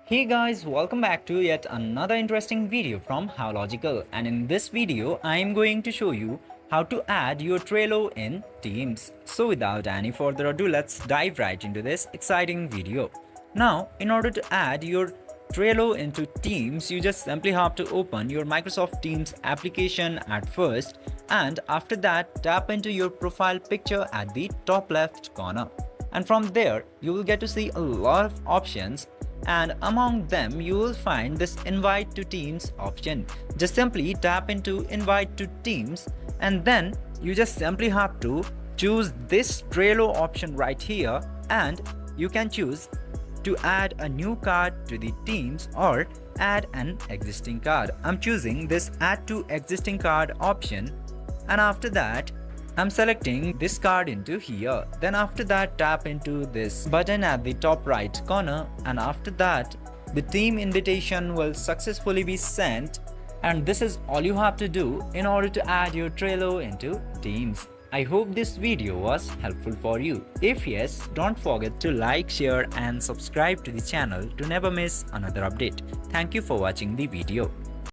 Hey guys, welcome back to yet another interesting video from How Logical, and in this video I am going to show you how to add your Trello in Teams. So without any further ado, let's dive right into this exciting video. Now, in order to add your Trello into Teams, you just simply have to open your Microsoft Teams application at first, and after that tap into your profile picture at the top left corner. And from there you will get to see a lot of options, and among them you will find this invite to teams option. Just simply tap into invite to teams, and then you just simply have to choose this Trello option right here, and you can choose to add a new card to the teams or add an existing card. I'm choosing this add to existing card option, and after that I'm selecting this card into here. Then after that tap into this button at the top right corner, and after that the team invitation will successfully be sent, and this is all you have to do in order to add your Trello into Teams. I hope this video was helpful for you. If yes, don't forget to like, share and subscribe to the channel to never miss another update. Thank you for watching the video.